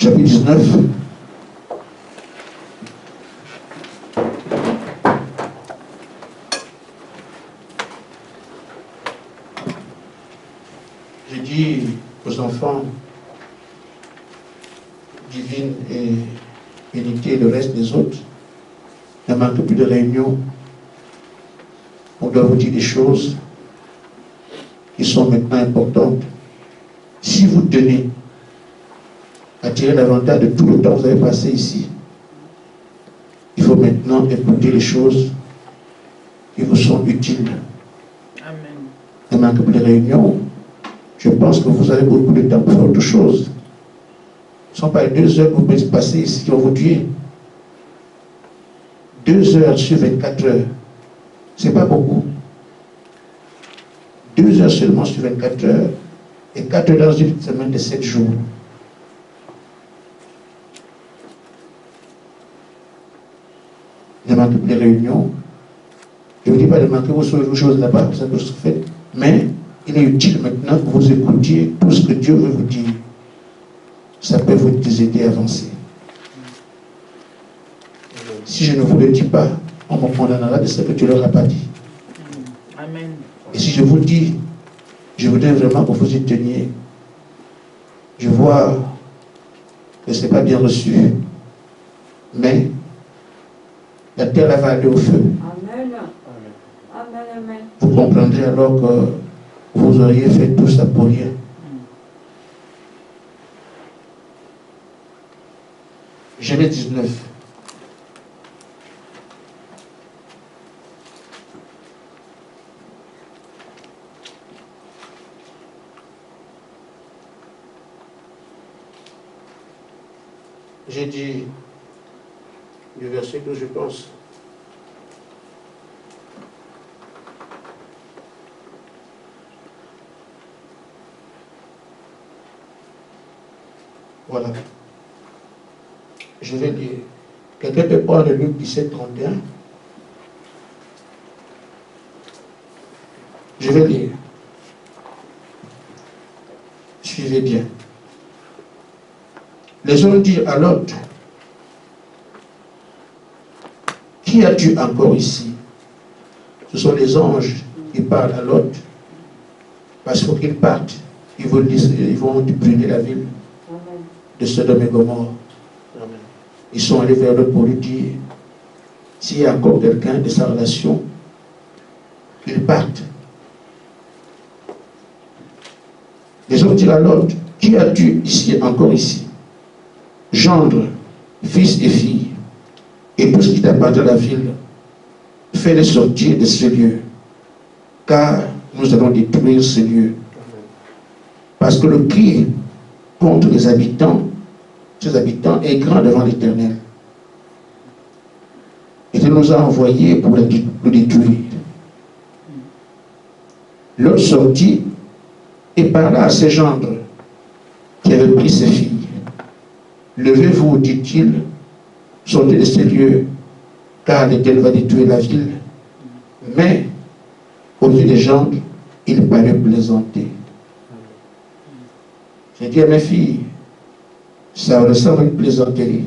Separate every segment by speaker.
Speaker 1: chapitre 19. Je dis aux enfants, divine et unité, le reste des autres, il ne manque plus de réunions. On doit vous dire des choses qui sont maintenant importantes. Si vous tenez à tirer l'avantage de tout le temps que vous avez passé ici, il faut maintenant écouter les choses qui vous sont utiles.
Speaker 2: Amen.
Speaker 1: Il ne manque plus de réunions. Je pense que vous avez beaucoup de temps pour faire autre chose. Ce ne sont pas les 2 heures que vous pouvez passer ici qui vont vous tuer. 2 heures sur 24 heures. Ce n'est pas beaucoup. 2 heures seulement sur 24 heures et 4 heures dans une semaine de 7 jours. Il ne manque plus de réunions. Je ne vous dis pas de manquer vos choses là-bas, c'est ce que vous faites, mais il est utile maintenant que vous écoutiez tout ce que Dieu veut vous dire. Ça peut vous aider à avancer. Si je ne vous le dis pas, on me condamnera de ce que tu ne leur as pas dit.
Speaker 2: Amen.
Speaker 1: Et si je vous dis, je voudrais vraiment que vous y teniez. Je vois que ce n'est pas bien reçu, mais la terre va aller au feu.
Speaker 3: Amen. Amen, amen.
Speaker 1: Vous comprendrez alors que vous auriez fait tout ça pour rien. Genèse 19. J'ai dit le verset que je pense. Voilà. Je vais lire. Quelqu'un peut prendre Luc 17, 31. Je vais lire. Suivez bien. Les hommes dirent à Lot, qui as-tu encore ici? Ce sont les anges qui parlent à Lot, parce qu'il faut qu'ils partent. Ils vont brûler la ville de Sodome et Gomorrhe. Ils sont allés vers Lot pour lui dire, s'il y a encore quelqu'un de sa relation, qu'ils partent. Les hommes dirent à Lot, qui as-tu ici, encore ici? Gendre, fils et fille, et tout ce qui t'appartient à la ville, fais-les sortir de ce lieu, car nous allons détruire ce lieu. Parce que le cri contre les habitants, ses habitants, est grand devant l'Éternel. Et il nous a envoyés pour le détruire. L'autre sortit et parla à ses gendres qui avaient pris ses filles. Levez-vous, dit-il, sortez de ces lieux, car l'Éternel va détruire la ville. Mais, au lieu des gendres, il parut plaisanter. J'ai dit à mes filles, ça ressemble à une plaisanterie.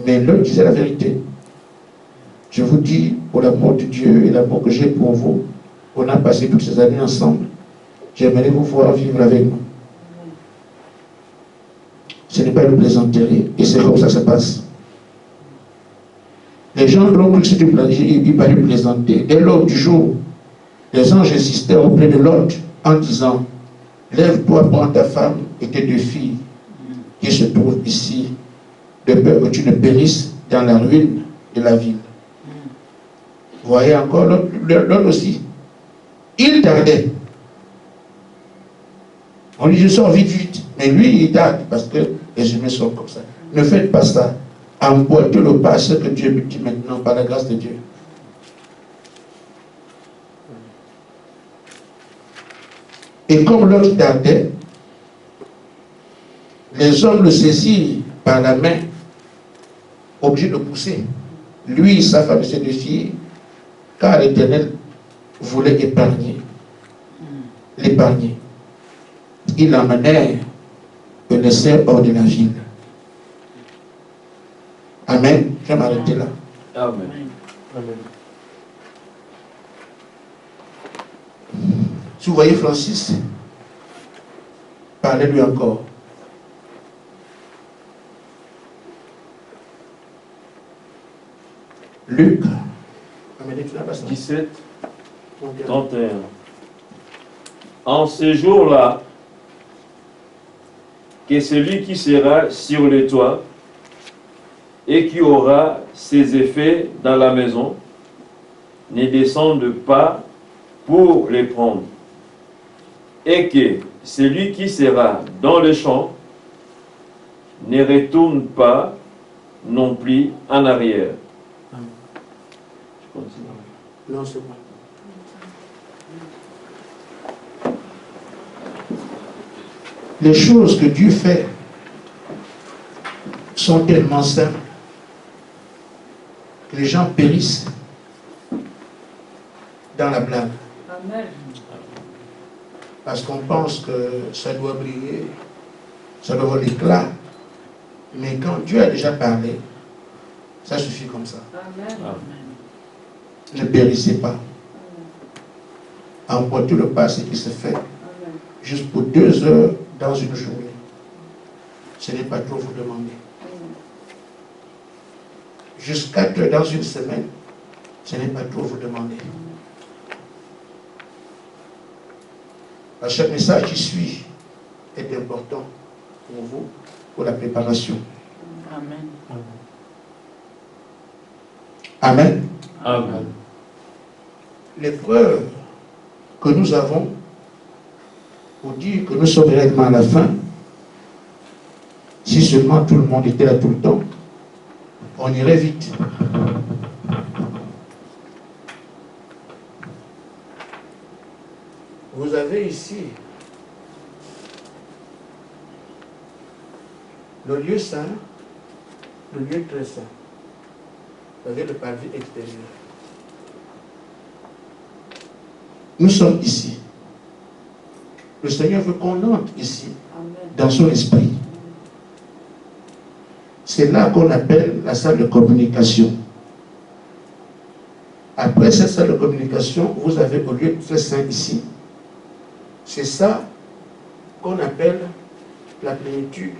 Speaker 1: Mais l'autre disait la vérité. Je vous dis, pour l'amour de Dieu et l'amour que j'ai pour vous, on a passé toutes ces années ensemble. J'aimerais vous voir vivre avec nous. Ce n'est pas une plaisanterie, et c'est comme ça que ça passe. Les gens ont cru que c'était une plaisanterie, ils parurent plaisanter. Dès l'aube du jour, les anges insistèrent auprès de Lot en disant, lève-toi, prends ta femme et tes 2 filles qui se trouvent ici, de peur que tu ne périsses dans la ruine de la ville. Vous voyez encore l'autre aussi. Il tardait. On dit, je sors vite, vite. Mais lui, il tarde parce que les humains sont comme ça. Ne faites pas ça. Emboîtez le pas à ce que Dieu me dit maintenant par la grâce de Dieu. Et comme l'autre tardait, les hommes le saisirent par la main, obligés de pousser. Lui, sa femme et ses 2 filles, car l'Éternel voulait l'épargner. Ils l'emmenèrent connaissait hors de la ville. Amen. Je vais m'arrêter là.
Speaker 4: Amen.
Speaker 2: Amen.
Speaker 1: Si vous voyez Francis, parlez-lui encore. Luc,
Speaker 4: 17, 31. En ce jour-là, que celui qui sera sur le toit et qui aura ses effets dans la maison ne descende pas pour les prendre, et que celui qui sera dans le champ ne retourne pas non plus en arrière. Je continue.
Speaker 1: non, c'est bon. Les choses que Dieu fait sont tellement simples que les gens périssent dans la blague.
Speaker 3: Amen.
Speaker 1: Parce qu'on pense que ça doit briller, ça doit avoir l'éclat. Mais quand Dieu a déjà parlé, ça suffit comme ça.
Speaker 3: Amen.
Speaker 1: Ne périssez pas. Emportez le pas ce qui se fait.
Speaker 3: Amen.
Speaker 1: Juste pour 2 heures dans une journée. Ce n'est pas trop vous demander. Juste 4 heures dans une semaine. Ce n'est pas trop vous demander. Chaque message qui suit est important pour vous, pour la préparation.
Speaker 2: Amen.
Speaker 1: Amen.
Speaker 4: Amen.
Speaker 1: L'épreuve que nous avons pour dire que nous sommes réellement à la fin, si seulement tout le monde était là tout le temps, on irait vite. Vous avez ici le lieu saint, le lieu très saint. Vous avez le parvis extérieur. Nous sommes ici. Le Seigneur veut qu'on entre ici,
Speaker 3: Amen.
Speaker 1: dans son esprit. C'est là qu'on appelle la salle de communication. Après cette salle de communication, vous avez le lieu très saint ici. C'est ça qu'on appelle la plénitude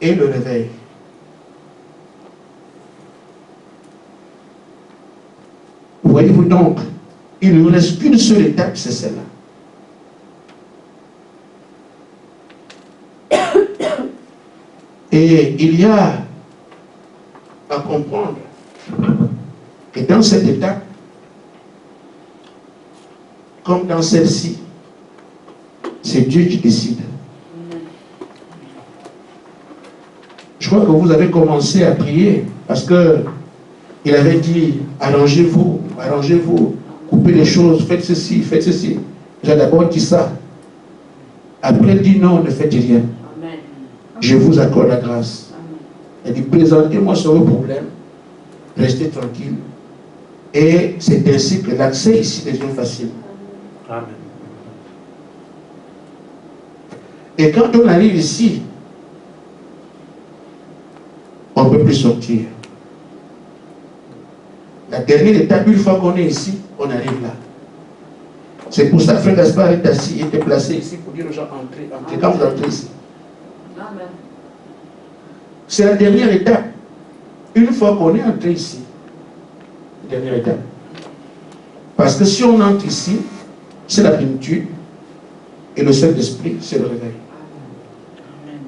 Speaker 1: et le réveil. Voyez-vous donc, il ne nous reste qu'une seule étape, c'est celle-là. Et il y a à comprendre que dans cette étape, comme dans celle-ci, c'est Dieu qui décide. Je crois que vous avez commencé à prier parce que il avait dit, arrangez-vous, arrangez-vous, coupez les choses, faites ceci, faites ceci. J'ai d'abord dit ça. Après, il dit non, ne faites rien.
Speaker 3: Amen.
Speaker 1: Je vous accorde la grâce. Il dit, présentez-moi sur le problème, restez tranquille. Et c'est ainsi que l'accès ici devient facile.
Speaker 4: Amen.
Speaker 1: Et quand on arrive ici, on ne peut plus sortir. La dernière étape, une fois qu'on est ici, on arrive là. C'est pour ça que Frère Gaspard est assis, il était placé ici pour dire aux gens entrez, entrez. Quand vous entrez ici.
Speaker 3: Amen.
Speaker 1: C'est la dernière étape. Une fois qu'on est entré ici, dernière étape. Parce que si on entre ici, c'est la plénitude et le Saint-Esprit, c'est le réveil.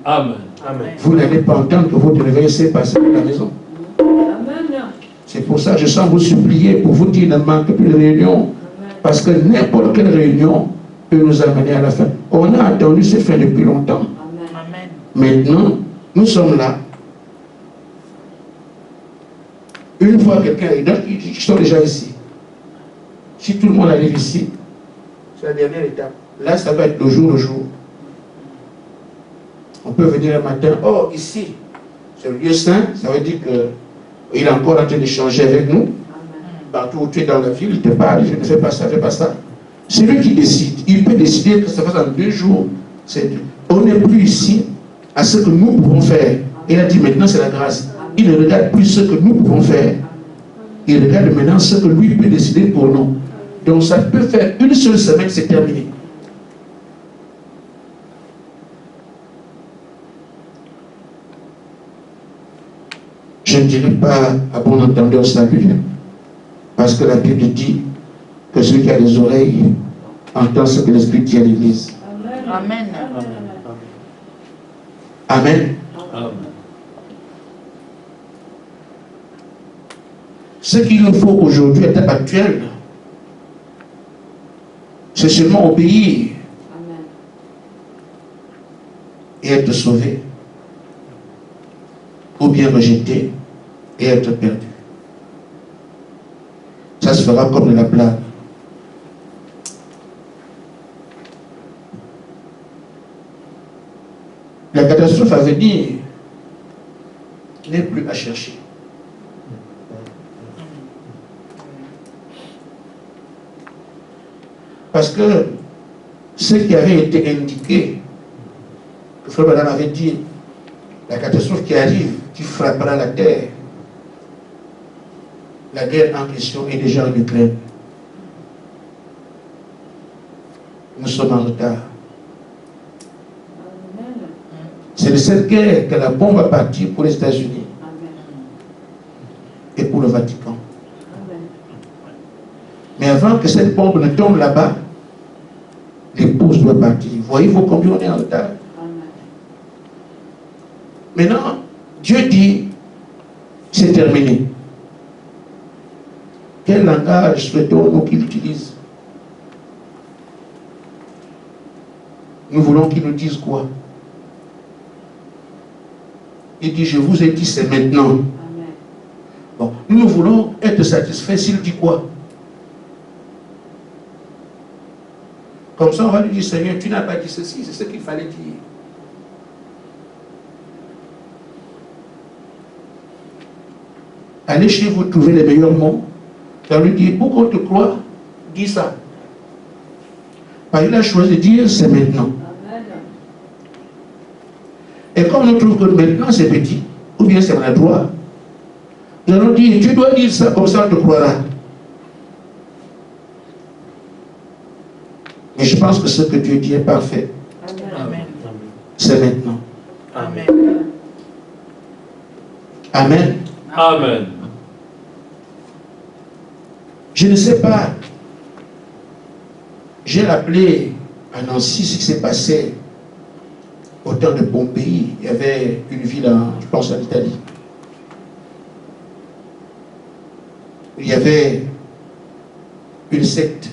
Speaker 4: Amen. Amen.
Speaker 1: Vous n'allez pas entendre que votre réveil s'est passé à la maison.
Speaker 3: Amen.
Speaker 1: C'est pour ça que je sens vous supplier pour vous dire ne manquez plus de réunion. Parce que n'importe quelle réunion peut nous amener à la fin. On a attendu ces fins depuis longtemps.
Speaker 3: Amen.
Speaker 1: Maintenant, nous sommes là. Une fois quelqu'un est là, ils sont déjà ici. Si tout le monde arrive ici, c'est la dernière étape. Là, ça va être le jour. On peut venir un matin, oh, ici, c'est le lieu saint, ça veut dire qu'il est encore en train d'échanger avec nous. Partout où tu es dans la ville, il te parle, je ne fais pas ça, fais pas ça. C'est lui qui décide. Il peut décider que ça fasse en 2 jours. On n'est plus ici à ce que nous pouvons faire. Il a dit maintenant c'est la grâce. Il ne regarde plus ce que nous pouvons faire. Il regarde maintenant ce que lui peut décider pour nous. Donc ça peut faire une seule semaine, c'est terminé. Je ne dirai pas à bon entendeur salut, parce que la Bible dit que celui qui a des oreilles entend ce que l'Esprit dit à l'Église.
Speaker 2: Amen.
Speaker 1: Amen.
Speaker 4: Amen.
Speaker 1: Ce qu'il nous faut aujourd'hui, à l'étape actuelle, c'est seulement obéir et être sauvé, ou bien rejeté et être perdu. Ça se fera comme de la blague. La catastrophe à venir n'est plus à chercher. Parce que ce qui avait été indiqué, que Frère Madame avait dit, la catastrophe qui arrive, qui frappera la terre, la guerre en question est déjà en Ukraine. Nous sommes en retard. C'est de cette guerre que la bombe a parti pour les États-Unis et pour le Vatican. Mais avant que cette bombe ne tombe là-bas, l'épouse doit partir. Voyez-vous combien on est en retard? Maintenant, Dieu dit, c'est terminé. Quel langage souhaitons-nous qu'il utilise? Nous voulons qu'il nous dise quoi? Il dit, je vous ai dit, c'est maintenant. Amen. Bon, nous voulons être satisfaits s'il dit quoi? Comme ça, on va lui dire, Seigneur, tu n'as pas dit ceci, c'est ce qu'il fallait dire. Allez chez vous trouver les meilleurs mots. On lui dit, pour qu'on te croie, dis ça. Parce qu'il a choisi de dire, c'est maintenant. Et comme on trouve que maintenant c'est petit, ou bien c'est maladroit, nous allons dire, tu dois dire ça, comme ça on te croira. Mais je pense que ce que Dieu dit est parfait.
Speaker 2: Amen.
Speaker 1: C'est maintenant.
Speaker 2: Amen.
Speaker 1: Amen.
Speaker 4: Amen.
Speaker 1: Je ne sais pas. J'ai rappelé à Nancy ce qui s'est passé au temps de Pompéi. Il y avait une ville, je pense en Italie. Il y avait une secte.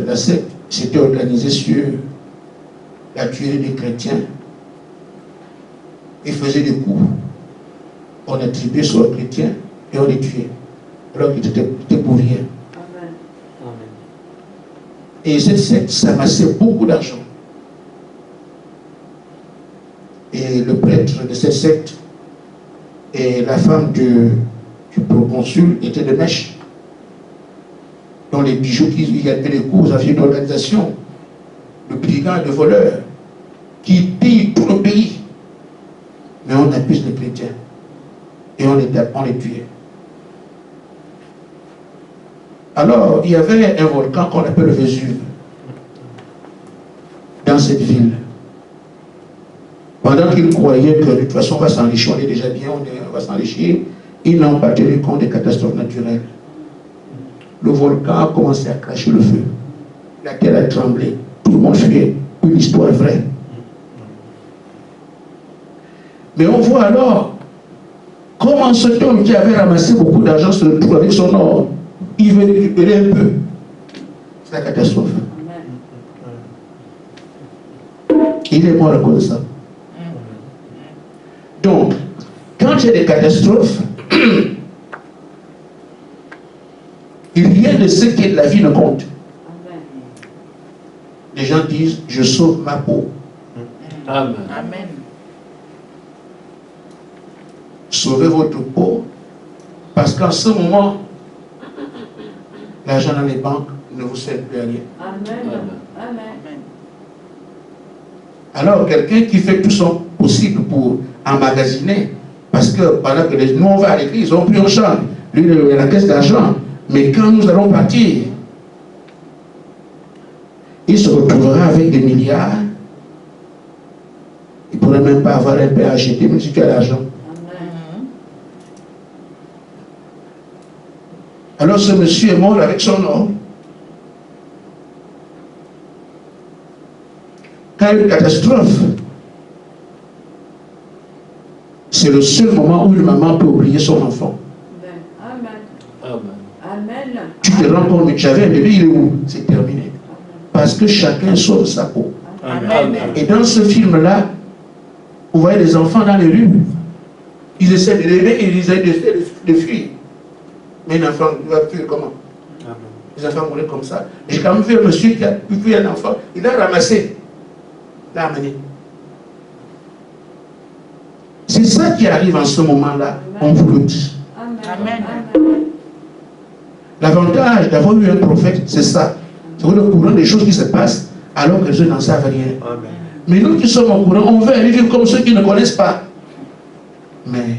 Speaker 1: La secte s'était organisée sur la tuerie des chrétiens. Ils faisaient des coups. On attribuait sur les chrétiens et on les tuait. Alors qu'ils étaient pour rien. Et cette secte s'amassait beaucoup d'argent. Et le prêtre de cette secte et la femme du proconsul étaient de mèche. Dans les bijoux qu'ils gagnaient les cours, avaient une organisation de brigands et de voleurs qui pillent tout le pays. Mais on accuse les chrétiens. Et on les tuait. Alors, il y avait un volcan qu'on appelle le Vésuve dans cette ville. Pendant qu'ils croyaient que de toute façon on va s'enrichir, on est déjà bien, on va s'enrichir, ils n'ont pas tenu compte des catastrophes naturelles. Le volcan a commencé à cracher le feu. La terre a tremblé. Tout le monde fuyait. Une histoire vraie. Mais on voit alors comment cet homme qui avait ramassé beaucoup d'argent se retrouve avec son or. Il veut récupérer un peu. C'est la catastrophe. Il est mort à cause de ça. Donc, quand il y a des catastrophes, rien de ce qui est de la vie ne compte. Les gens disent, je sauve ma peau.
Speaker 4: Amen.
Speaker 2: Amen.
Speaker 1: Sauvez votre peau, parce qu'en ce moment, l'argent dans les banques ne vous sert plus à rien.
Speaker 3: Amen. Amen.
Speaker 1: Alors, quelqu'un qui fait tout son possible pour emmagasiner, parce que pendant que nous on va à l'église, on prie, on chante, lui il a la caisse d'argent, mais quand nous allons partir, il se retrouvera avec des milliards. Il ne pourrait même pas avoir un peu à acheter, même si tu as l'argent. Alors ce monsieur est mort avec son or. Quand il y a une catastrophe, c'est le seul moment où une maman peut oublier son enfant.
Speaker 3: Amen. Amen.
Speaker 1: Tu te rends compte, mais j'avais un bébé, il est où? C'est terminé. Parce que chacun sauve sa peau.
Speaker 2: Amen.
Speaker 1: Et dans ce film-là, vous voyez les enfants dans les rues. Ils essaient de l'aimer et ils essaient de fuir. Mais un enfant va fuir comment? Les enfants mourraient comme ça. J'ai quand même vu un monsieur qui a pu fuir un enfant. Il l'a ramassé. Il l'a amené. C'est ça qui arrive en ce moment-là. On vous le dit.
Speaker 2: Amen.
Speaker 1: L'avantage d'avoir eu un prophète, c'est ça. C'est le courant des choses qui se passent alors que les autres n'en savent rien.
Speaker 4: Amen.
Speaker 1: Mais nous qui sommes au courant, on veut aller vivre comme ceux qui ne connaissent pas. Mais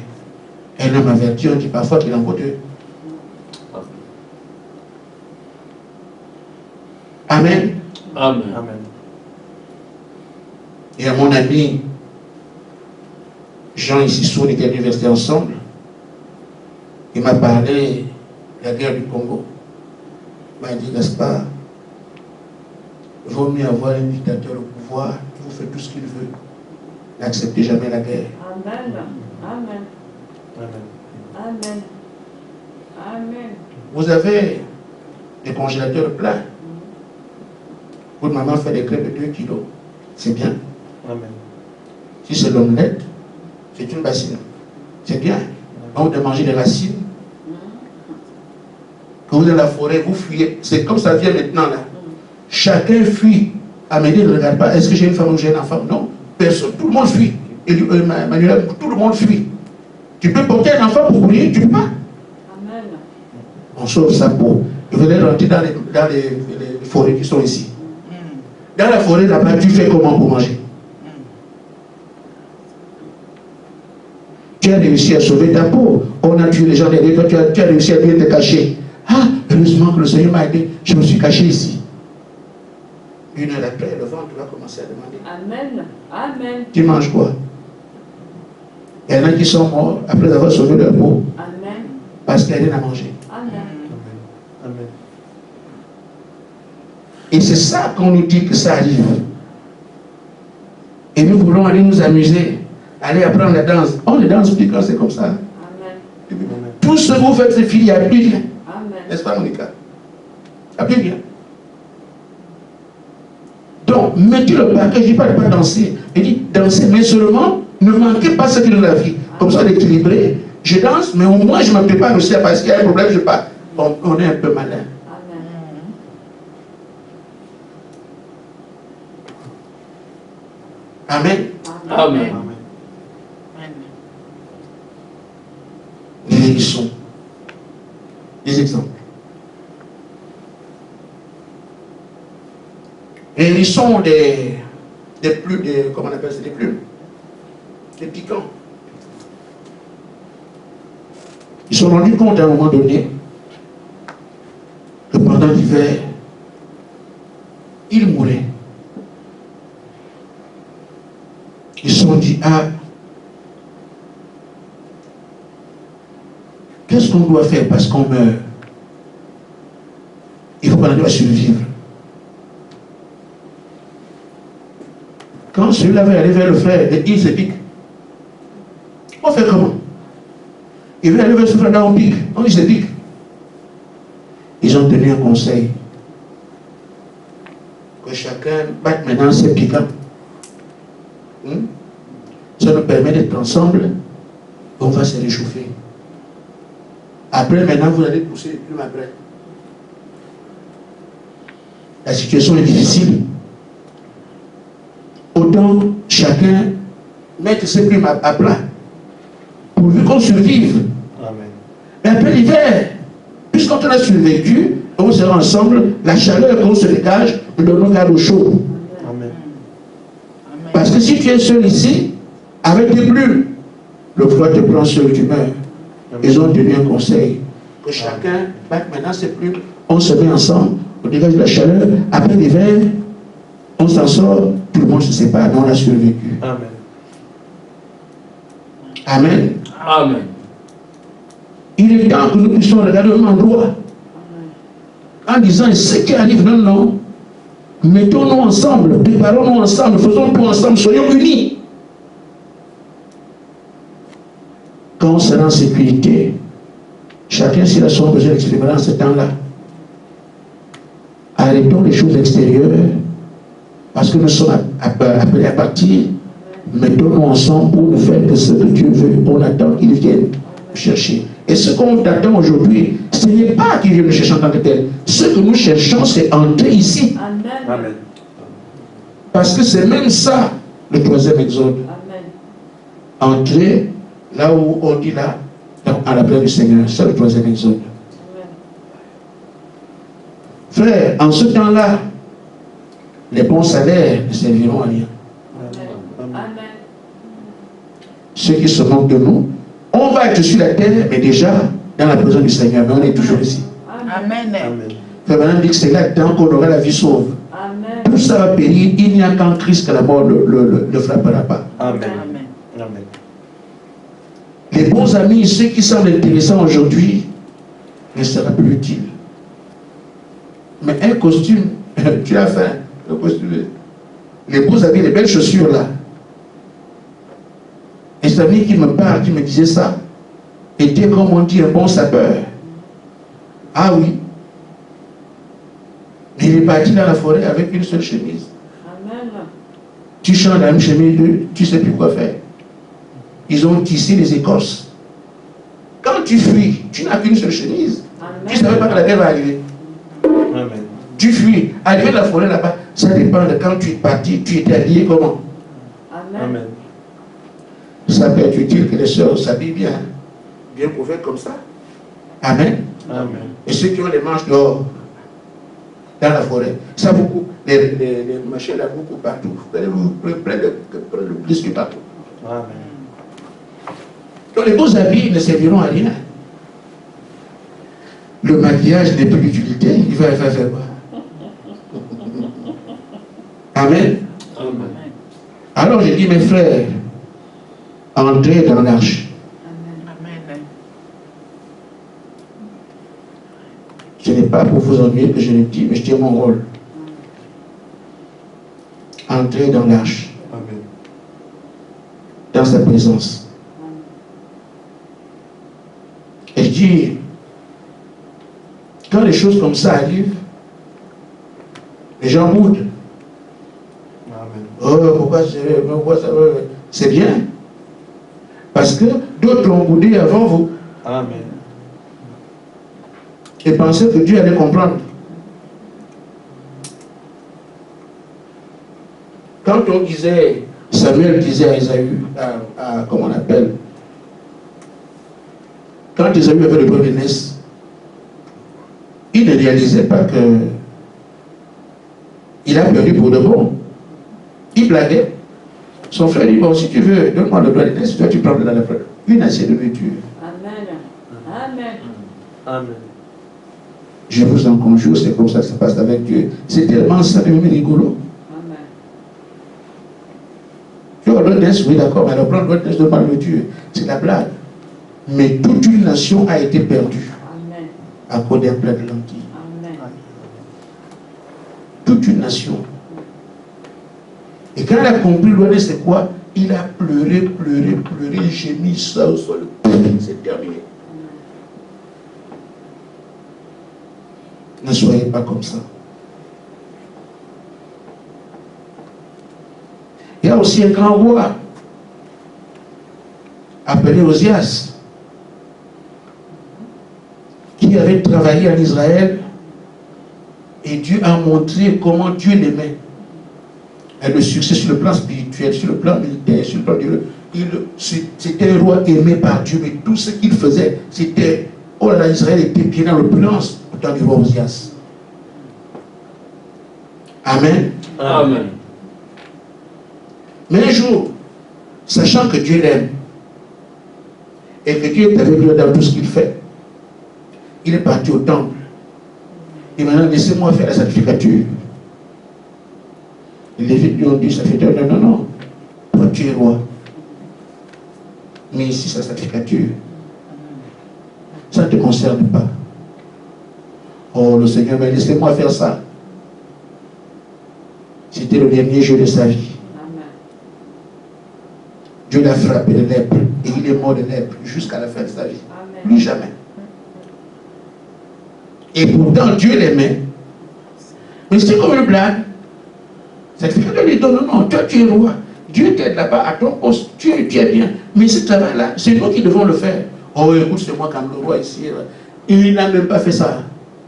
Speaker 1: un homme averti, on dit parfois qu'il en vaut deux. Amen.
Speaker 4: Amen.
Speaker 1: Et à mon ami Jean ici, on était à l'université ensemble. Il m'a parlé de la guerre du Congo. Il m'a dit, Gaspard, il vaut mieux avoir un dictateur au pouvoir qui vous fait tout ce qu'il veut. N'acceptez jamais la guerre.
Speaker 3: Amen. Amen. Amen. Amen.
Speaker 1: Vous avez des congélateurs pleins. Votre maman fait des crêpes de 2 kilos. C'est bien.
Speaker 4: Amen.
Speaker 1: Si c'est l'omelette, c'est une bassine. C'est bien. Donc de manger des racines. Quand vous êtes dans la forêt, vous fuyez. C'est comme ça vient maintenant là. Chacun fuit. Amélie ne regarde pas. Est-ce que j'ai une femme ou j'ai un enfant? Non. Personne. Tout le monde fuit. Et Manuel, tout le monde fuit. Tu peux porter un enfant pour courir, tu ne peux pas.
Speaker 3: Amen.
Speaker 1: On sauve sa peau. Vous allez rentrer dans les forêts qui sont ici. Dans la forêt là-bas, tu fais comment pour manger? Tu as réussi à sauver ta peau. On a tué les gens derrière toi, tu as réussi à bien te cacher. Ah, heureusement que le Seigneur m'a aidé, je me suis caché ici. Une heure après, le ventre va commencer à demander.
Speaker 3: Amen. Amen.
Speaker 1: Tu manges quoi? Il y en a qui sont morts après avoir sauvé leur peau
Speaker 3: Amen.
Speaker 1: parce qu'il n'y a rien à manger.
Speaker 3: Amen.
Speaker 4: Amen.
Speaker 1: Et c'est ça qu'on nous dit que ça arrive. Et nous voulons aller nous amuser, aller apprendre la danse. On ne danse plus quand c'est comme ça.
Speaker 3: Amen.
Speaker 1: Tout ce que vous faites, c'est fini, il n'y a plus rien.
Speaker 3: Amen.
Speaker 1: N'est-ce pas, Monica? Il n'y a plus rien. Donc, mettez le paquet, je ne dis pas de ne pas danser. Je dis danser, mais seulement ne manquez pas ce qui est de la vie. Comme ça, l'équilibrer. Je danse, mais au moins je ne me prépare aussi parce qu'il y a un problème, je ne sais pas. On est un peu malin. Amen.
Speaker 4: Amen.
Speaker 1: Les leçons. Des exemples. Et ils sont des plumes, comment on appelle ça, des plumes, des piquants. Ils se sont rendus compte à un moment donné que pendant l'hiver, ils mouraient. Ils se sont dit, ah, qu'est-ce qu'on doit faire parce qu'on meurt? Il faut qu'on arrive à survivre. Quand celui-là va aller vers le frère, il se pique. On fait comment? Il veut aller vers ce frère-là, on pique. On se pique. Ils ont tenu un conseil. Que chacun batte maintenant ses piquants. Ça nous permet d'être ensemble. On va se réchauffer. Après, maintenant, vous allez pousser les plumes après. La situation est difficile. Autant chacun mettre ses plumes à plat. Pourvu qu'on survive.
Speaker 4: Amen.
Speaker 1: Mais après l'hiver, puisqu'on a survécu, on sera ensemble, la chaleur qu'on se dégage, nous donnons garde au chaud.
Speaker 2: Amen.
Speaker 1: Parce que si tu es seul ici, avec tes plumes, le froid te prend seul, tu meurs. Ils ont donné un conseil. Que chacun batte maintenant ses plumes, on se met ensemble, on dégage la chaleur, après l'hiver, on s'en sort, tout le monde se sépare, mais on a survécu.
Speaker 4: Amen.
Speaker 1: Amen.
Speaker 4: Amen.
Speaker 1: Il est temps que nous puissions regarder un endroit en disant ce qui arrive, non, non. Mettons-nous ensemble, préparons-nous ensemble, faisons tout ensemble, soyons unis. Quand on sera en sécurité, chacun s'il a son besoin d'expérimenter en ce temps-là. Arrêtons les choses extérieures, parce que nous sommes appelés à partir. Mettons-nous ensemble pour nous faire que ce que Dieu veut. On attend qu'il vienne chercher. Et ce qu'on attend aujourd'hui, ce n'est pas qu'il vienne nous chercher en tant que tel. Ce que nous cherchons, c'est entrer ici.
Speaker 3: Amen.
Speaker 4: Amen.
Speaker 1: Parce que c'est même ça, le troisième exode.
Speaker 3: Amen.
Speaker 1: Entrer là où on dit là, à la place du Seigneur. C'est le troisième exode. Frère, en ce temps-là, les bons salaires ne serviront à rien.
Speaker 3: Amen.
Speaker 1: Ceux qui se moquent de nous, on va être sur la terre, mais déjà dans la présence du Seigneur, mais on est toujours ici.
Speaker 2: Amen.
Speaker 1: Frère Branham dit que c'est là-dedans qu'on aura la vie sauve.
Speaker 3: Amen.
Speaker 1: Tout ça va périr, il n'y a qu'en Christ que la mort ne frappera pas.
Speaker 4: Amen.
Speaker 2: Amen.
Speaker 4: Amen.
Speaker 1: Les bons amis, ceux qui semblent intéressants aujourd'hui, ne sera plus utile. Mais un costume, tu as faim, le costume, les beaux habits, les belles chaussures là. Un ami qui me parle, qui me disait ça, était comme on dit un bon sapeur. Ah oui. Mais il est parti dans la forêt avec une seule chemise.
Speaker 3: Amen.
Speaker 1: Tu changes la même chemise, tu ne sais plus quoi faire. Ils ont tissé les écorces. Quand tu fuis, tu n'as qu'une seule chemise. Tu ne savais pas que la guerre va arriver.
Speaker 4: Amen.
Speaker 1: Tu fuis. Arrivé dans la forêt là-bas, ça dépend de quand tu es parti, tu étais habillé comment.
Speaker 3: Amen.
Speaker 4: Amen.
Speaker 1: Ça peut être utile que les sœurs s'habillent bien. Bien couvertes comme ça. Amen.
Speaker 4: Amen.
Speaker 1: Et ceux qui ont les manches dehors, dans la forêt, ça beaucoup, les machins là, beaucoup partout. Plein de blessures partout.
Speaker 4: Amen.
Speaker 1: Donc les beaux habits ne serviront à rien. Le maquillage n'est plus d'utilité, il va faire quoi? Amen.
Speaker 4: Amen.
Speaker 1: Alors j'ai dit, mes frères, entrez dans l'arche.
Speaker 2: Amen.
Speaker 1: Ce n'est pas pour vous ennuyer que je le dis, mais je tiens mon rôle. Entrez dans l'arche,
Speaker 4: Amen.
Speaker 1: dans sa présence. Et je dis, quand les choses comme ça arrivent, les gens boudent.
Speaker 4: Amen.
Speaker 1: Oh, pourquoi ça c'est bien. Parce que d'autres ont boudé avant vous.
Speaker 4: Amen.
Speaker 1: Et pensaient que Dieu allait comprendre. Quand on disait, Samuel disait à Esaü, comment on appelle, quand Esaü avait le droit de naissance, il ne réalisait pas que il a perdu pour de bon. Il blaguait. Son frère dit, bon, si tu veux, donne-moi le droit de naissance, toi tu prends dans la frère. Une assiette de nourriture.
Speaker 3: Amen. Amen.
Speaker 4: Amen.
Speaker 1: Je vous en conjure, c'est comme ça que ça passe avec Dieu. C'est tellement ça, même rigolo.
Speaker 3: Amen.
Speaker 1: Tu as le droit de naissance, oui d'accord, mais alors prends le droit de naissance, donne-moi la nourriture. C'est la blague. Mais toute une nation a été perdue
Speaker 3: Amen.
Speaker 1: à cause d'un plat de lentilles.
Speaker 3: Amen.
Speaker 1: Toute une nation. Et quand il a compris le c'est quoi, il a pleuré, j'ai mis ça au sol. C'est terminé. Ne soyez pas comme ça. Il y a aussi un grand roi appelé Osias qui avait travaillé en Israël et Dieu a montré comment Dieu l'aimait. Et le succès sur le plan spirituel, sur le plan militaire, sur le plan de c'était un roi aimé par Dieu, mais tout ce qu'il faisait, c'était, oh là, Israël était bien dans l'opulence. temps du roi Ozias. Amen.
Speaker 4: Amen.
Speaker 1: Mais un jour, sachant que Dieu l'aime et que Dieu est avec lui dans tout ce qu'il fait, il est parti au temple. Et maintenant, laissez-moi faire la sacrificature. Les Lévites lui ont dit, sacrificateur, non, non, non, toi tu es roi. Mais ici, c'est la sacrificature. Ça ne te concerne pas. Oh, le Seigneur, mais laissez-moi faire ça. C'était le dernier jour de sa vie.
Speaker 3: Amen.
Speaker 1: Dieu l'a frappé de lèpre et il est mort de lèpre jusqu'à la fin de sa vie.
Speaker 3: Amen.
Speaker 1: Plus jamais. Et pourtant, Dieu l'aimait. Mais c'est comme une blague. Ça fait que lui dit, non, non, toi tu es roi. Dieu t'aide là-bas à ton poste. Tu es bien. Mais ce travail-là, c'est nous qui devons le faire. Oh, écoute, c'est moi comme le roi ici. Il n'a même pas fait ça.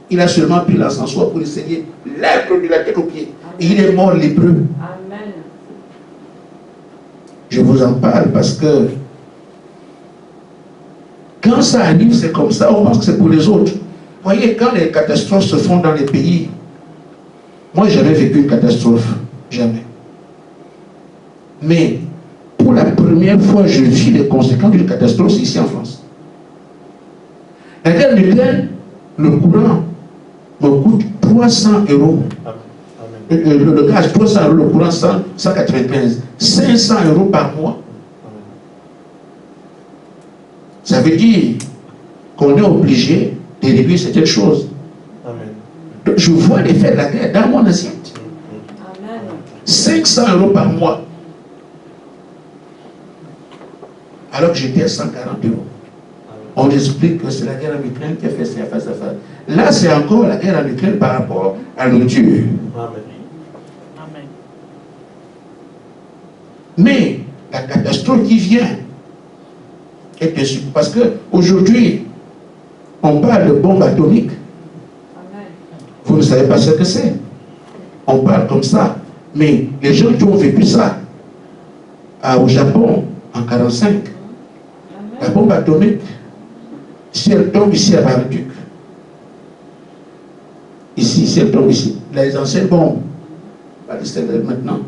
Speaker 1: Il a seulement pris l'encensoir pour essayer lèpre de la tête aux pieds. Et il est mort lépreux.
Speaker 3: Amen.
Speaker 1: Je vous en parle parce que quand ça arrive, c'est comme ça, on pense que c'est pour les autres. Voyez, quand les catastrophes se font dans les pays, moi, j'ai jamais vécu une catastrophe. Jamais. Mais, pour la première fois, je vis les conséquences d'une catastrophe, c'est ici en France. La guerre nucléaire, le courant me coûte 300 €. Le gaz, 300 €, le courant, 195. 500 € par mois. Ça veut dire qu'on est obligé de réduire certaines choses. Donc, je vois l'effet de la guerre dans mon assiette.
Speaker 3: Amen.
Speaker 1: 500 € par mois. Alors que j'étais à 140 €. On explique que c'est la guerre en Ukraine qui a fait ça, face à face. Là, c'est encore la guerre en Ukraine par rapport à nos dieux.
Speaker 2: Amen.
Speaker 1: Mais la catastrophe qui vient est dessus. Parce qu'aujourd'hui, on parle de bombes atomiques.
Speaker 3: Amen.
Speaker 1: Vous ne savez pas ce que c'est. On parle comme ça. Mais les gens qui ont vécu ça au Japon en 1945, la bombe atomique, si elle tombe ici à Baraduc, ici, si elle tombe ici, les anciennes bombes, pas les celles maintenant,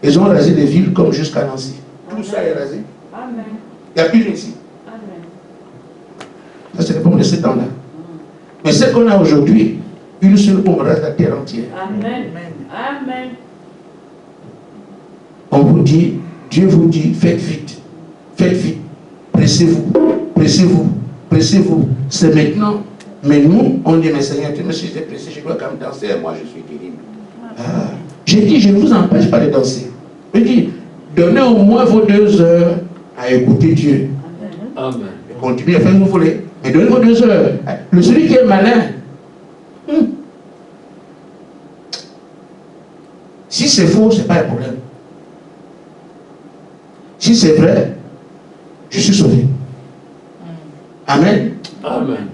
Speaker 1: ils ont rasé des villes comme jusqu'à Nancy. Tout ça est rasé.
Speaker 3: Amen.
Speaker 1: Il n'y a plus rien ici.
Speaker 3: Amen.
Speaker 1: Ça, c'est les bombes de ce temps-là. Mais ce qu'on a aujourd'hui, une seule bombe rase la terre entière.
Speaker 3: Amen. Amen.
Speaker 1: On vous dit, Dieu vous dit, faites vite, pressez-vous, pressez-vous, pressez-vous. C'est maintenant. Mais nous, on dit, mais Seigneur, tu me suis pressé, je dois quand même danser, moi je suis terrible. Ah. J'ai dit, je ne vous empêche pas de danser. Je dis, donnez au moins vos 2 heures à écouter Dieu.
Speaker 4: Amen.
Speaker 1: Continuez à faire ce que vous voulez. Mais donnez vos 2 heures. Celui qui est malin, si c'est faux, ce n'est pas un problème. Si c'est vrai, je suis sauvé. Amen.
Speaker 4: Amen.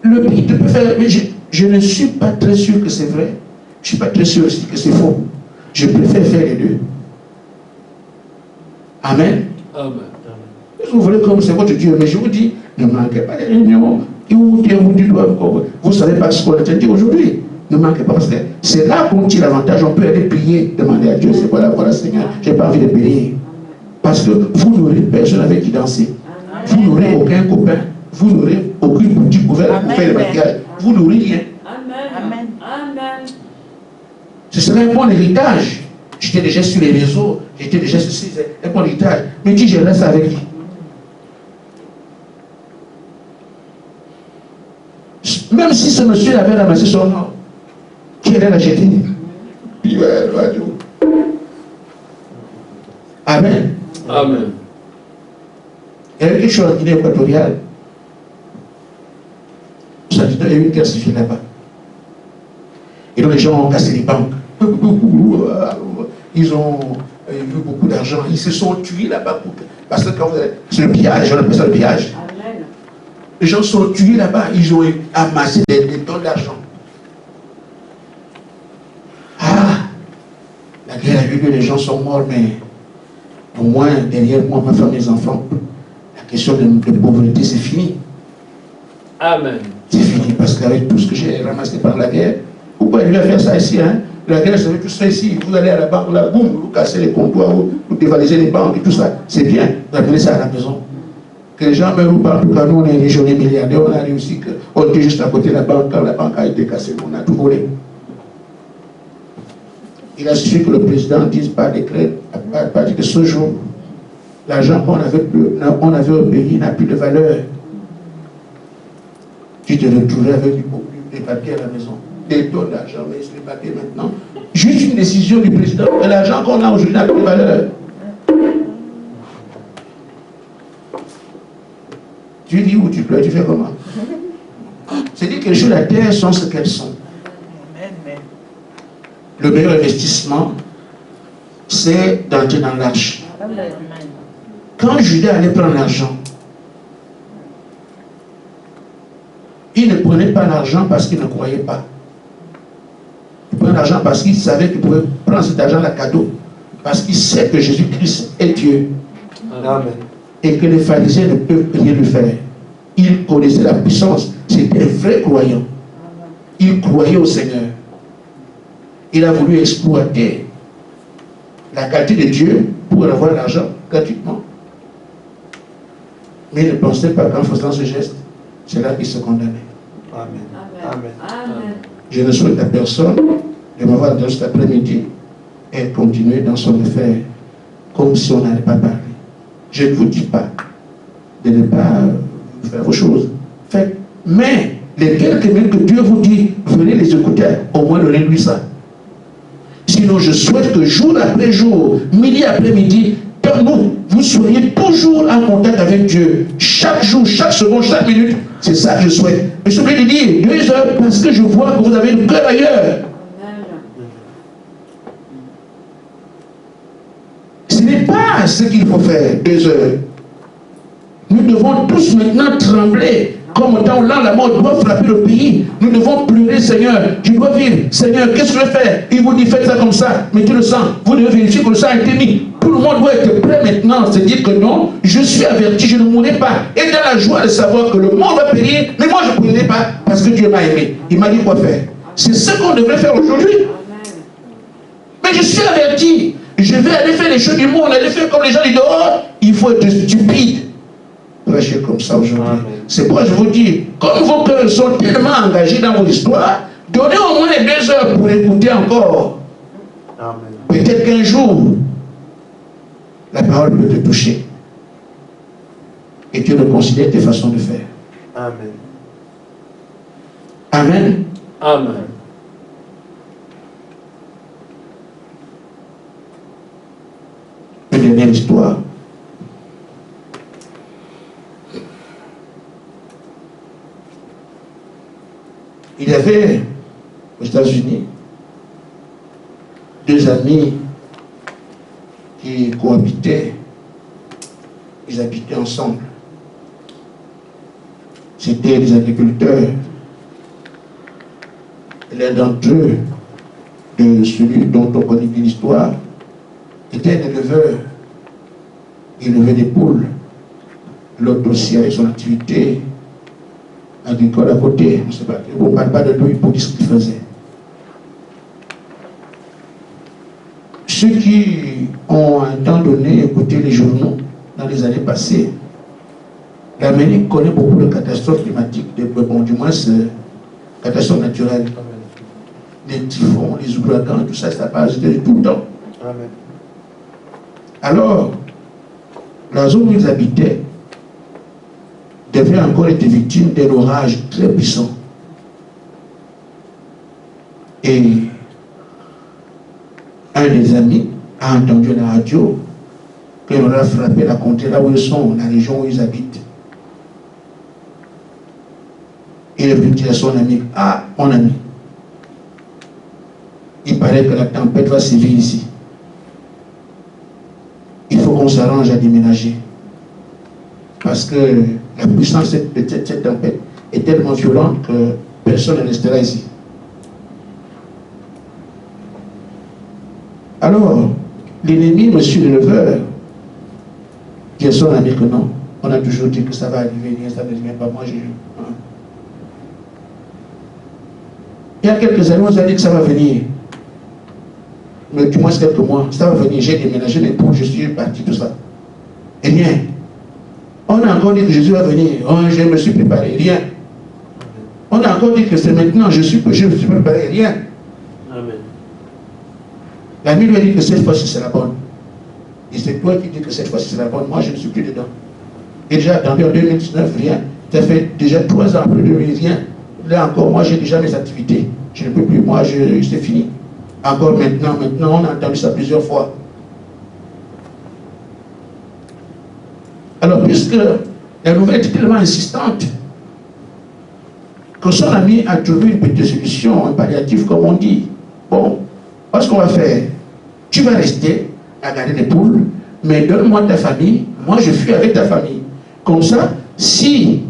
Speaker 1: Le pire peut faire, mais je ne suis pas très sûr que c'est vrai. Je ne suis pas très sûr aussi que c'est faux. Je préfère faire les deux. Amen.
Speaker 4: Amen.
Speaker 1: Si vous voulez comme c'est votre Dieu, mais je vous dis, ne manquez pas les réunions. Où Dieu vous dit, vous ne savez pas ce qu'on a dit aujourd'hui. Ne manquez pas, parce que c'est là qu'on tire l'avantage. On peut aller prier, demander à Dieu, c'est quoi la voilà, Seigneur, je n'ai pas envie de payer. Parce que vous n'aurez personne avec qui danser. Vous n'aurez aucun copain. Vous n'aurez aucune boutique ouverte pour faire le maquillage. Vous n'aurez rien.
Speaker 3: Amen. Amen.
Speaker 1: Ce serait un bon héritage. J'étais déjà sur les réseaux, j'étais déjà sur un bon héritage. Mais qui je reste avec lui? Même si ce monsieur avait ramassé son or, qui allait l'acheter? Puis ouais, Amen.
Speaker 4: Amen.
Speaker 1: Il y avait quelque chose en Guinée équatoriale. Ça dit, il y a eu une guerre civile là-bas. Et donc les gens ont cassé les banques. Ils ont eu beaucoup d'argent. Ils se sont tués là-bas. Parce que c'est le pillage, on appelle ça le pillage.
Speaker 3: Amen.
Speaker 1: Les gens sont tués là-bas. Ils ont amassé des tonnes d'argent. Ah, la guerre a eu lieu, les gens sont morts, mais au moins derrière moi, ma femme, mes enfants, la question de pauvreté, c'est fini.
Speaker 4: Amen.
Speaker 1: C'est fini, parce qu'avec tout ce que j'ai ramassé par la guerre, vous pouvez lui faire ça ici, hein. La guerre, ça veut tout ça ici. Vous allez à la banque, là, boum, vous cassez les comptoirs, vous dévalisez les banques et tout ça. C'est bien, vous appelez ça à la maison. Que les gens meurent partout, quand nous on est légionnaires milliardaires, on a réussi, on était juste à côté de la banque, quand la banque a été cassée, on a tout volé. Il a suffi que le président dise par décret, à partir de ce jour, l'argent qu'on avait au pays n'a plus de valeur. Tu te retrouves avec des papiers à la maison, des tonnes d'argent, mais c'est les papiers maintenant. Juste une décision du président, et l'argent qu'on a aujourd'hui n'a plus de valeur. Tu dis où tu pleures, tu fais comment? C'est-à-dire que les choses de la terre sont ce qu'elles sont. Le meilleur investissement, c'est d'entrer dans l'arche. Quand Judas allait prendre l'argent, il ne prenait pas l'argent parce qu'il ne croyait pas. Il prenait l'argent parce qu'il savait qu'il pouvait prendre cet argent à cadeau. Parce qu'il sait que Jésus-Christ est Dieu.
Speaker 5: Amen.
Speaker 1: Et que les pharisiens ne peuvent rien lui faire. Il connaissait la puissance. C'était un vrai croyant. Il croyait au Seigneur. Il a voulu exploiter la qualité de Dieu pour avoir l'argent gratuitement. Mais il ne pensait pas qu'en faisant ce geste, c'est là qu'il se condamnait.
Speaker 5: Amen.
Speaker 3: Amen. Amen.
Speaker 1: Je ne souhaite à personne de m'avoir entendu cet après-midi et continuer dans son affaire comme si on n'allait pas parler. Je ne vous dis pas de ne pas faire vos choses. Faites. Mais les quelques minutes que Dieu vous dit, venez les écouter, au moins donnez-lui ça. Sinon, je souhaite que jour après jour, midi après midi, vous soyez toujours en contact avec Dieu. Chaque jour, chaque seconde, chaque minute. C'est ça que je souhaite. Je suis obligé de dire 2 heures parce que je vois que vous avez le cœur ailleurs. Ce n'est pas ce qu'il faut faire, 2 heures. Nous devons tous maintenant trembler. Comme au temps où la mort doit frapper le pays, nous devons pleurer, Seigneur, je dois vivre. Seigneur, qu'est-ce que je vais faire? Il vous dit, faites ça comme ça, mettez le sang. Vous devez vérifier que le sang a été mis. Tout le monde doit être prêt maintenant, se dire que non, je suis averti, je ne mourrai pas. Et dans la joie de savoir que le monde va périr, mais moi je ne mourrai pas parce que Dieu m'a aimé. Il m'a dit quoi faire. C'est ce qu'on devrait faire aujourd'hui. Mais je suis averti. Je vais aller faire les choses du monde, aller faire comme les gens du dehors. Il faut être stupide. Prêchez comme ça aujourd'hui. C'est pourquoi je vous dis, comme vos cœurs sont tellement engagés dans vos histoires, donnez au moins 2 heures pour écouter encore. Peut-être qu'un jour, la parole peut te toucher. Et Dieu ne considère tes façons de faire.
Speaker 5: Amen.
Speaker 1: Amen.
Speaker 4: Amen.
Speaker 1: Une dernière histoire. Il y avait aux États-Unis 2 amis qui cohabitaient, ils habitaient ensemble. C'étaient des agriculteurs. L'un d'entre eux, de celui dont on connaît bien l'histoire, était un éleveur. Il élevait des poules. L'autre aussi avait son activité agricole à côté. On ne sait pas. On ne parle pas de lui pour dire ce qu'il faisait. Ceux qui ont un temps donné écouté les journaux dans les années passées, l'Amérique connaît beaucoup de catastrophes climatiques, du moins catastrophes naturelles. Les typhons, les ouragans, tout ça, ça passe tout le temps.
Speaker 5: Amen.
Speaker 1: Alors, la zone où ils habitaient devait encore être victime d'un orage très puissant. Et un des amis a entendu à la radio qu'on a frappé la contrée là où ils sont, la région où ils habitent. Il est venu dire à son ami, ah, mon ami, il paraît que la tempête va sévir ici. Il faut qu'on s'arrange à déménager. Parce que la puissance de cette tempête est tellement violente que personne ne restera ici. Alors, l'ennemi, monsieur l'éleveur, dit à son ami que non, on a toujours dit que ça va arriver, ça ne vient pas, moi je... Il y a quelques années, on nous a dit que ça va venir. Mais du moins quelques mois, ça va venir. J'ai déménagé mes poules, je suis parti, tout ça. Et rien. On a encore dit que Jésus va venir. Oh, je me suis préparé, rien. On a encore dit que c'est maintenant, je me suis préparé, rien.
Speaker 3: Amen.
Speaker 1: L'ami lui a dit que cette fois-ci c'est la bonne. Et c'est toi qui dis que cette fois-ci c'est la bonne. Moi, je ne suis plus dedans. Et déjà, dans 2019, rien. Ça fait déjà 3 ans après 2000, rien. Là encore, moi, j'ai déjà mes activités. Je ne peux plus. Moi, c'est fini. Encore maintenant, on a entendu ça plusieurs fois. Alors, puisque la nouvelle est tellement insistante, que son ami a trouvé une petite solution, un palliatif, comme on dit. Bon, qu'est-ce qu'on va faire? Tu vas rester à garder les poules, mais donne-moi ta famille, moi je fuis avec ta famille. Comme ça, si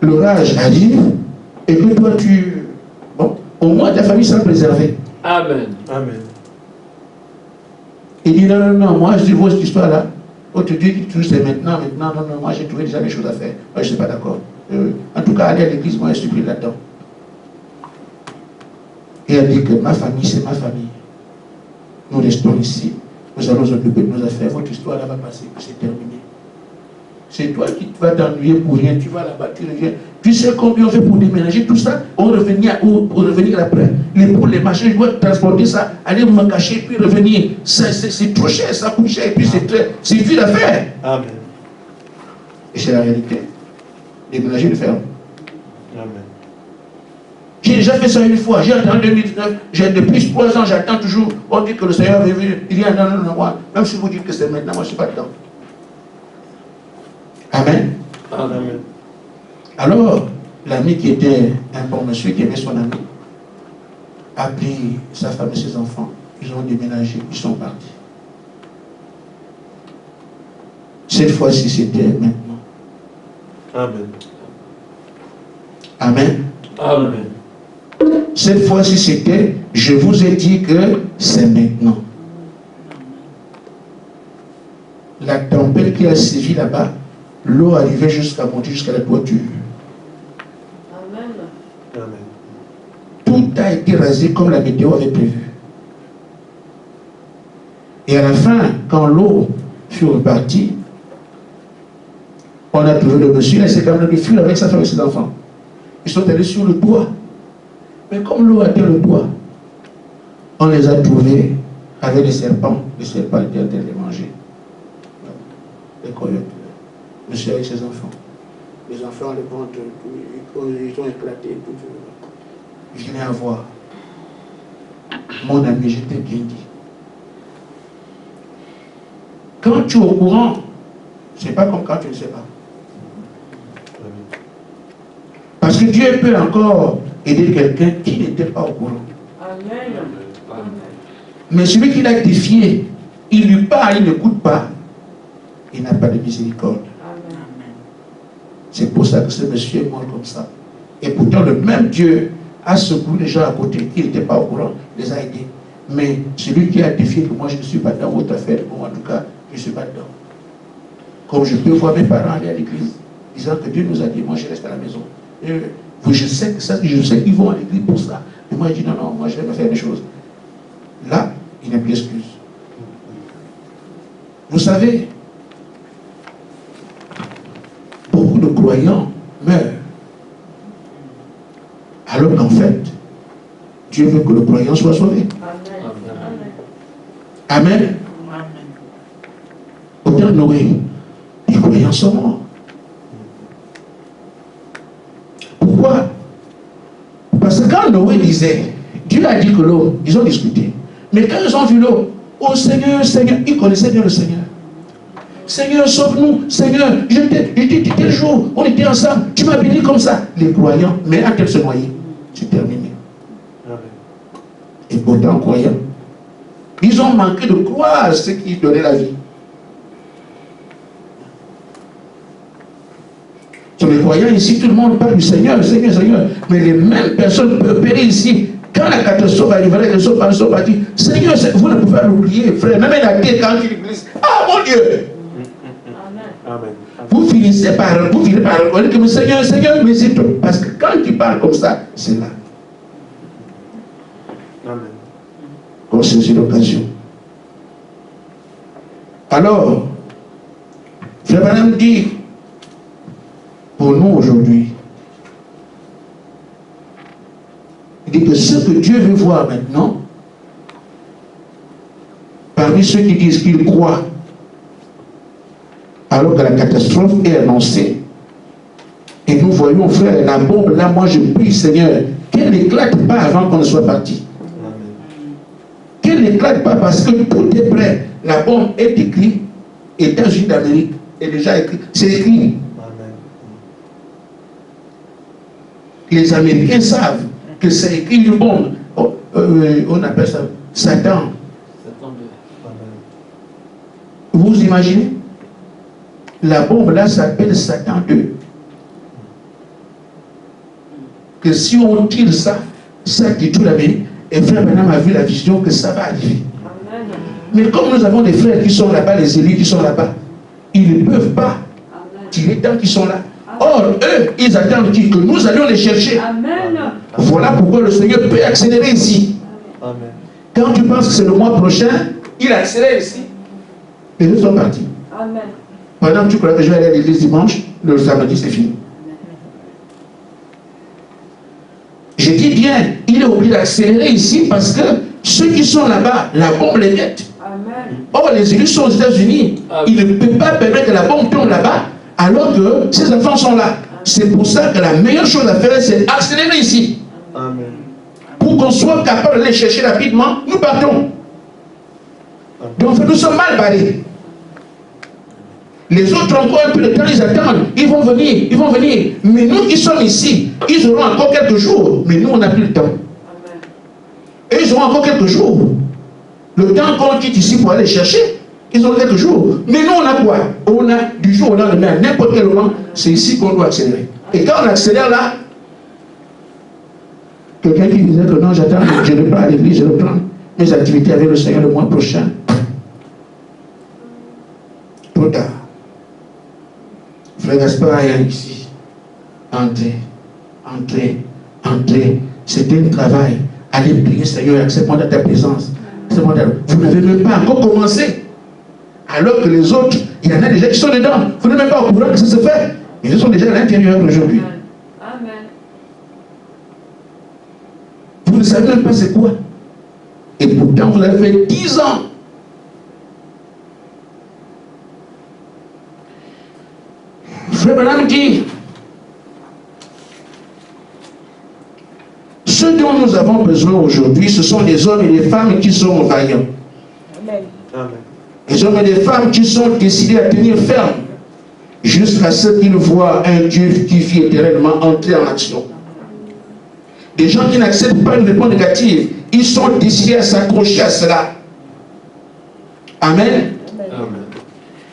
Speaker 1: l'orage arrive, et que toi tu... Bon, au moins ta famille sera préservée.
Speaker 3: Amen. Amen.
Speaker 1: Il dit non, moi je vois cette histoire-là. Oh, tu dis que tout c'est maintenant, non, moi j'ai trouvé déjà des choses à faire. Moi je ne suis pas d'accord. En tout cas, aller à l'église, moi je suis pris là-dedans. Et elle dit que ma famille, c'est ma famille. Nous restons ici, nous allons nous occuper de nos affaires, votre histoire là va passer, c'est terminé. C'est toi qui vas t'ennuyer pour rien, tu vas là-bas, tu reviens. Tu sais combien on fait pour déménager tout ça, pour revenir après. Les poules, les machins, je dois transporter ça, aller me cacher, puis revenir. C'est trop cher, ça coûte cher, et puis c'est dur à faire.
Speaker 3: Amen.
Speaker 1: Et c'est la réalité. Déménager le ferme.
Speaker 3: Amen.
Speaker 1: J'ai déjà fait ça une fois, j'ai entendu en 2019, depuis 3 ans, j'attends toujours, on dit que le Seigneur est venu, il dit non, moi, même si vous dites que c'est maintenant, moi je ne suis pas dedans. Amen.
Speaker 3: Amen.
Speaker 1: Alors, l'ami qui était un bon monsieur, qui aimait son ami, a pris sa femme et ses enfants, ils ont déménagé, ils sont partis. Cette fois-ci, c'était maintenant.
Speaker 3: Amen.
Speaker 1: Amen.
Speaker 3: Amen.
Speaker 1: Cette fois-ci, c'était, je vous ai dit que c'est maintenant. La tempête qui a sévi là-bas, l'eau arrivait jusqu'à monter jusqu'à la toiture.
Speaker 2: Amen.
Speaker 3: Amen.
Speaker 1: Tout a été rasé comme la météo avait prévu. Et à la fin, quand l'eau fut repartie, on a trouvé le monsieur, il s'est quand même de fuir avec sa femme et ses enfants. Ils sont allés sur le toit. Mais comme l'eau atteint le toit, on les a trouvés avec des serpents. Les serpents étaient en train de les manger. Les coyotes. Monsieur avec ses enfants. Les enfants, les ventres, ils ont éclaté. Je viens à voir. Mon ami, je t'ai bien dit. Quand tu es au courant, c'est pas comme quand tu ne sais pas. Parce que Dieu peut encore aider quelqu'un qui n'était pas au courant.
Speaker 2: Amen.
Speaker 1: Mais celui qui l'a défié, il lui parle, il n'écoute pas, il n'a pas de miséricorde.
Speaker 2: Amen.
Speaker 1: C'est pour ça que ce monsieur est mort comme ça. Et pourtant, le même Dieu a secouru les gens à côté qui n'étaient pas au courant, les a aidés. Mais celui qui a défié que moi je ne suis pas dans votre affaire, moi en tout cas, je ne suis pas dedans. Comme je peux voir mes parents aller à l'église, disant que Dieu nous a dit, moi je reste à la maison. Et je sais qu'ils vont à l'église pour ça. Mais moi je dis non, moi je vais me faire des choses. Là, il n'y a plus d'excuse. Vous savez, beaucoup de croyants meurent. Alors qu'en fait, Dieu veut que le croyant soit sauvé.
Speaker 2: Amen.
Speaker 1: Amen.
Speaker 2: Amen.
Speaker 1: Au temps de Noé, les croyants sont morts. Pourquoi? Parce que quand Noé disait, Dieu a dit que l'eau, ils ont discuté. Mais quand ils ont vu l'eau, oh Seigneur, Seigneur, ils connaissaient bien le Seigneur. Seigneur, sauve-nous. Seigneur, je t'ai dit tel jour, on était ensemble, tu m'as béni comme ça. Les croyants, mais à tel se noyer, c'est terminé. Et pourtant, croyants, ils ont manqué de croire à ce qui donnait la vie. Sur les croyants ici, tout le monde parle du Seigneur, Seigneur, Seigneur. Mais les mêmes personnes peuvent périr ici. Quand la catastrophe arrivera, les autres personnes vont dire, Seigneur, vous ne pouvez pas l'oublier, frère. Même la tête quand il l'église. Ah mon Dieu!
Speaker 3: Amen.
Speaker 1: Vous finissez par reconnaître que Seigneur, Seigneur, mais c'est tout. Parce que quand tu parles comme ça, c'est là. qu'on saisit l'occasion. Alors, Frère Branham dit, pour nous aujourd'hui, il dit que ce que Dieu veut voir maintenant, parmi ceux qui disent qu'ils croient, alors que la catastrophe est annoncée, et nous voyons, frère, la bombe, là, moi je prie, Seigneur, qu'elle n'éclate pas avant qu'on ne soit parti. Qu'elle n'éclate pas parce que tout est prêt. La bombe est écrite, États-Unis d'Amérique est déjà écrit. C'est écrit.
Speaker 3: Amen.
Speaker 1: Les Américains savent que c'est écrit une bombe. On appelle ça Satan.
Speaker 3: Amen.
Speaker 1: Vous imaginez? La bombe là s'appelle Satan 2. Que si on tire ça, ça détruit l'Amérique. Et frère Branham a vu la vision que ça va arriver.
Speaker 2: Amen.
Speaker 1: Mais comme nous avons des frères qui sont là-bas, les élus qui sont là-bas, ils ne peuvent pas tirer tant qu'ils sont là. Or, eux, ils attendent que nous allions les chercher.
Speaker 2: Amen.
Speaker 1: Voilà pourquoi le Seigneur peut accélérer ici.
Speaker 3: Amen.
Speaker 1: Quand tu penses que c'est le mois prochain, il accélère ici. Les autres sont partis.
Speaker 2: Amen.
Speaker 1: Pendant que tu crois que je vais aller à l'église dimanche, le samedi c'est fini. Je dis bien, il est obligé d'accélérer ici parce que ceux qui sont là-bas, la bombe les guette.
Speaker 2: Amen.
Speaker 1: Or, les élus sont aux États-Unis. Il ne peut pas permettre que la bombe tombe là-bas alors que ses enfants sont là. C'est pour ça que la meilleure chose à faire, c'est accélérer ici.
Speaker 3: Amen.
Speaker 1: Pour qu'on soit capable de les chercher rapidement, nous partons. Donc, nous sommes mal barrés. Les autres, encore un peu de temps, ils attendent. Ils vont venir, ils vont venir. Mais nous qui sommes ici, ils auront encore quelques jours. Mais nous, on n'a plus le temps.
Speaker 2: Amen.
Speaker 1: Et ils auront encore quelques jours. Le temps qu'on quitte ici pour aller chercher, ils auront quelques jours. Mais nous, on a quoi? On a du jour au lendemain, à n'importe quel moment, c'est ici qu'on doit accélérer. Et quand on accélère là, quelqu'un qui disait que non, j'attends, je ne vais pas à l'église, je reprends mes activités avec le Seigneur le mois prochain. Trop tard. Frère Gaspard est ici. Entrez, entrez, entrez. C'est un travail. Allez prier, Seigneur, accepte-moi dans ta présence. Vous n'avez même pas encore commencé. Alors que les autres, il y en a déjà qui sont dedans. Vous n'êtes même pas au courant que ça se fait. Ils sont déjà à l'intérieur aujourd'hui.
Speaker 2: Amen.
Speaker 1: Vous ne savez même pas c'est quoi. Et pourtant, vous avez fait 10 ans. Frère Branham dit, ce dont nous avons besoin aujourd'hui, ce sont des hommes et des femmes qui sont vaillants.
Speaker 2: Amen.
Speaker 3: Amen.
Speaker 1: Des hommes et des femmes qui sont décidés à tenir ferme jusqu'à ce qu'ils voient un Dieu qui vit éternellement entrer en action. Des gens qui n'acceptent pas une réponse négative, ils sont décidés à s'accrocher à cela. Amen.
Speaker 3: Amen.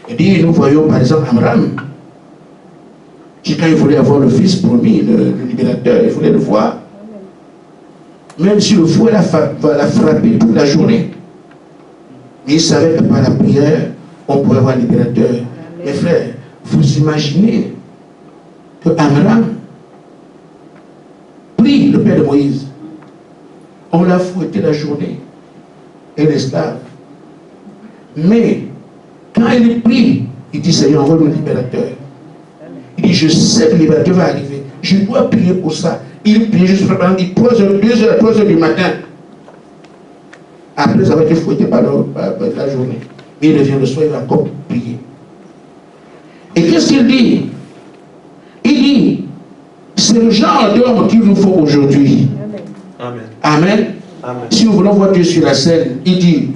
Speaker 1: Et dit, nous voyons par exemple Amram, qui quand il voulait avoir le fils promis, le libérateur, il voulait le voir. Même si le fouet l'a frappé toute la journée. Mais il savait que par la prière, on pouvait avoir le libérateur. Mes frères, vous imaginez que Amram prie le père de Moïse. On l'a fouetté la journée. Et l'esclave. Mais quand il prie, il dit Seigneur, envoie le libérateur. Il dit je sais que le libérateur va arriver. Je dois prier pour ça. Il prie juste pendant 3h, 2h, 3h du matin. Après avoir été fouetté par la journée. Mais il revient le soir, il va encore prier. Et qu'est-ce qu'il dit? Il dit, c'est le genre d'homme qu'il nous faut aujourd'hui.
Speaker 3: Amen.
Speaker 1: Amen.
Speaker 3: Amen.
Speaker 1: Si nous voulons voir Dieu sur la scène, il dit,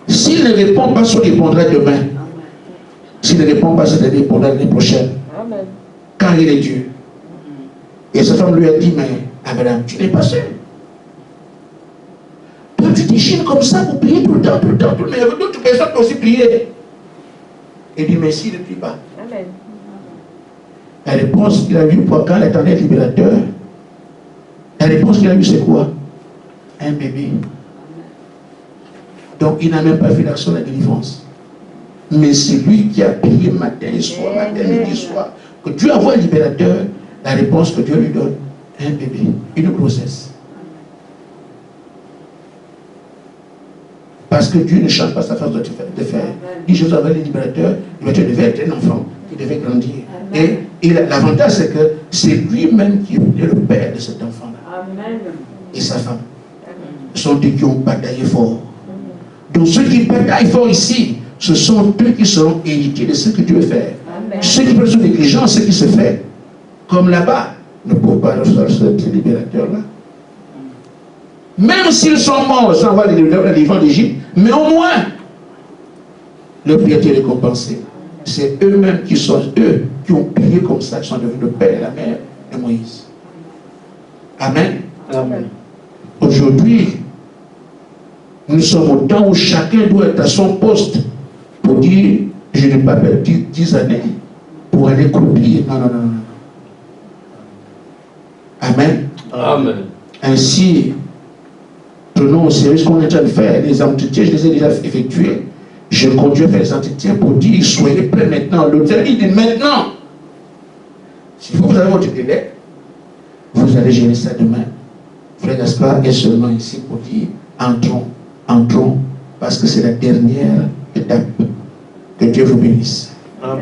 Speaker 1: s'il ne répond pas, il répondra demain. S'il ne répond pas, il répondra l'année prochaine.
Speaker 2: Amen.
Speaker 1: Quand il est Dieu. Et sa femme lui a dit, mais Abraham, tu n'es pas seul. Toi, tu déchires comme ça pour prier tout le temps, tout le temps, tout le temps. Mais avec d'autres personnes qui aussi prier. Il dit, mais s'il ne prie pas.
Speaker 2: Amen.
Speaker 1: La réponse qu'il a eue pour quand l'éternel libérateur, la réponse qu'il a eue, c'est quoi? Un bébé. Donc, il n'a même pas fait l'action de la délivrance. Mais c'est lui qui a prié matin et soir, matin, midi, soir, que Dieu envoie un libérateur. La réponse que Dieu lui donne, un bébé, une grossesse. Parce que Dieu ne change pas sa façon de faire. Il Jésus avait le libérateur devait être un enfant, il devait grandir. Et l'avantage, c'est que c'est lui-même qui est le père de cet enfant-là. Et sa femme. Ce sont eux qui ont bataillé fort. Donc ceux qui bataillent fort ici, ce sont eux qui seront héritiers de ce que Dieu veut faire. Ceux qui prennent sous négligence ce qui se fait, comme là-bas, ne peuvent pas recevoir ce libérateur-là. Même s'ils sont morts sans avoir les vents d'Égypte, mais au moins, leur piété est récompensée. C'est eux-mêmes qui sont eux qui ont prié comme ça, qui sont devenus le père et la mère de Moïse. Amen.
Speaker 5: Amen.
Speaker 1: Aujourd'hui, nous sommes au temps où chacun doit être à son poste pour dire, je n'ai pas perdu 10 années pour aller croupir. Non, non, non, non. Amen.
Speaker 4: Amen.
Speaker 1: Ainsi, prenons au sérieux ce qu'on est en train de faire. Les entretiens, je les ai déjà effectués. Je conduis à faire les entretiens pour dire, soyez prêts maintenant. L'auteur dit maintenant. Si vous avez votre délai, vous allez gérer ça demain. Frère Gaspard est seulement ici pour dire, entrons, parce que c'est la dernière étape. Que Dieu vous bénisse.
Speaker 5: Amen.